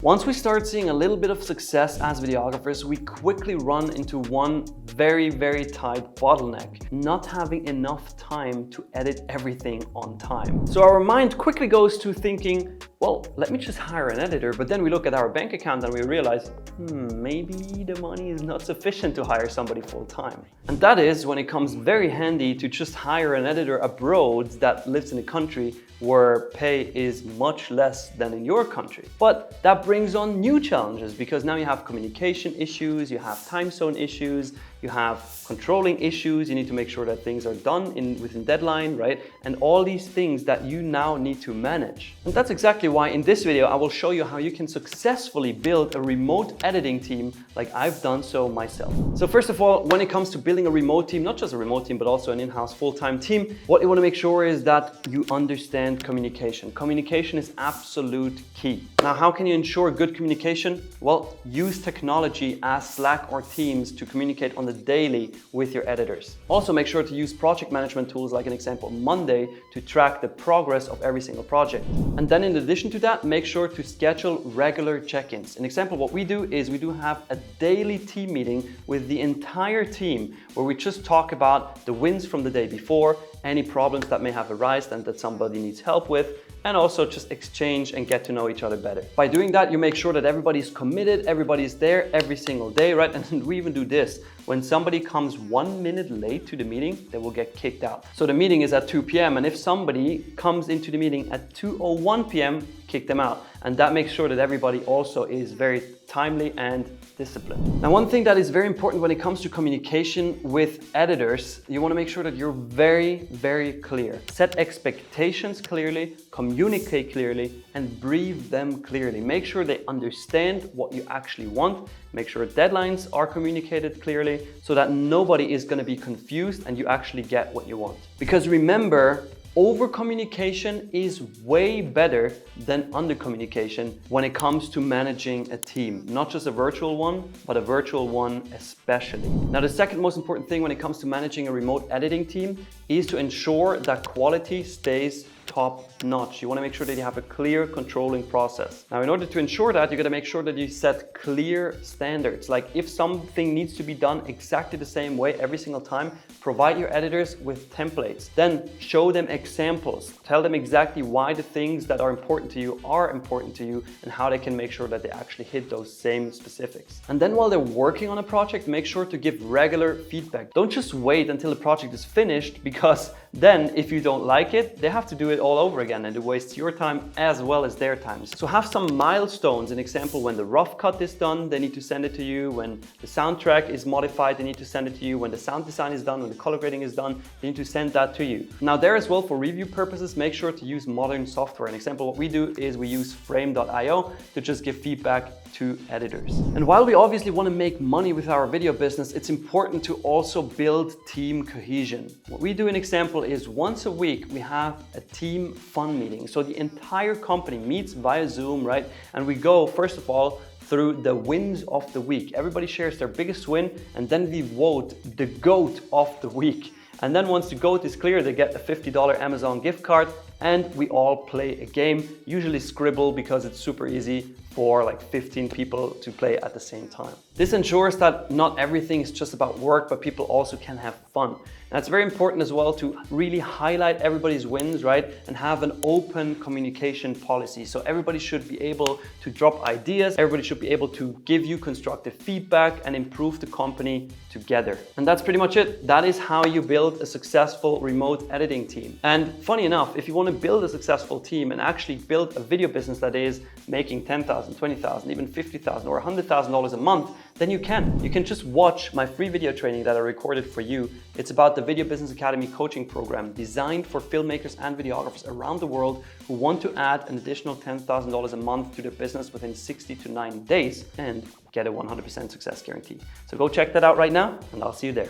Once we start seeing a little bit of success as videographers, we quickly run into one very tight bottleneck: not having enough time to edit everything on time. So our mind quickly goes to thinking, well, let me just hire an editor. But then we look at our bank account and we realize, maybe the money is not sufficient to hire somebody full time. And that is when it comes very handy to just hire an editor abroad that lives in a country where pay is much less than in your country. But that brings on new challenges, because now you have communication issues, you have time zone issues, you have controlling issues, you need to make sure that things are done within deadline, right? And all these things that you now need to manage. And that's exactly why in this video I will show you how you can successfully build a remote editing team like I've done so myself. So first of all, when it comes to building a remote team, not just a remote team, but also an in-house full-time team, what you want to make sure is that you understand communication. Communication is absolute key. Now, how can you ensure good communication? Well, use technology as Slack or Teams to communicate on the daily with your editors. Also, make sure to use project management tools like, an example, Monday, to track the progress of every single project. And then in addition to that, make sure to schedule regular check-ins. An example, what we do is we do have a daily team meeting with the entire team where we just talk about the wins from the day before, any problems that may have arisen and that somebody needs help with, and also just exchange and get to know each other better. By doing that, you make sure that everybody's committed, everybody's there every single day, right? And we even do this. When somebody comes 1 minute late to the meeting, they will get kicked out. So the meeting is at 2 p.m. and if somebody comes into the meeting at 2:01 p.m., kick them out. And that makes sure that everybody also is very timely and disciplined. Now, one thing that is very important when it comes to communication with editors, you want to make sure that you're very clear. Set expectations clearly, communicate clearly, and brief them clearly. Make sure they understand what you actually want. Make sure deadlines are communicated clearly so that nobody is going to be confused and you actually get what you want. Because remember, over-communication is way better than under-communication when it comes to managing a team. Not just a virtual one, but a virtual one especially. Now, the second most important thing when it comes to managing a remote editing team is to ensure that quality stays top-notch. You want to make sure that you have a clear controlling process. Now, in order to ensure that, you got to make sure that you set clear standards. Like, if something needs to be done exactly the same way every single time, provide your editors with templates. Then show them examples. Tell them exactly why the things that are important to you and how they can make sure that they actually hit those same specifics. And then while they're working on a project, make sure to give regular feedback. Don't just wait until the project is finished, because then if you don't like it, they have to do it all over again and it wastes your time as well as their time. So have some milestones. An example, when the rough cut is done, they need to send it to you. When the soundtrack is modified, they need to send it to you. When the sound design is done, when the color grading is done, they need to send that to you. Now, there as well, for review purposes, make sure to use modern software. An example, what we do is we use frame.io to just give feedback to editors. And while we obviously want to make money with our video business, it's important to also build team cohesion. What we do, an example, is once a week we have a team fun meeting. So the entire company meets via Zoom, right? And we go, first of all, through the wins of the week. Everybody shares their biggest win, and then we vote the GOAT of the week. And then once the GOAT is clear, they get a $50 Amazon gift card, and we all play a game, usually Scribble, because it's super easy for like 15 people to play at the same time. This ensures that not everything is just about work, but people also can have fun. And it's very important as well to really highlight everybody's wins, right? And have an open communication policy. So everybody should be able to drop ideas. Everybody should be able to give you constructive feedback and improve the company together. And that's pretty much it. That is how you build a successful remote editing team. And funny enough, if you want to build a successful team and actually build a video business that is making $10,000, $20,000, even $50,000 or $100,000 a month, then you can. You can just watch my free video training that I recorded for you. It's about the Video Business Academy coaching program designed for filmmakers and videographers around the world who want to add an additional $10,000 a month to their business within 60 to 90 days and get a 100% success guarantee. So go check that out right now, and I'll see you there.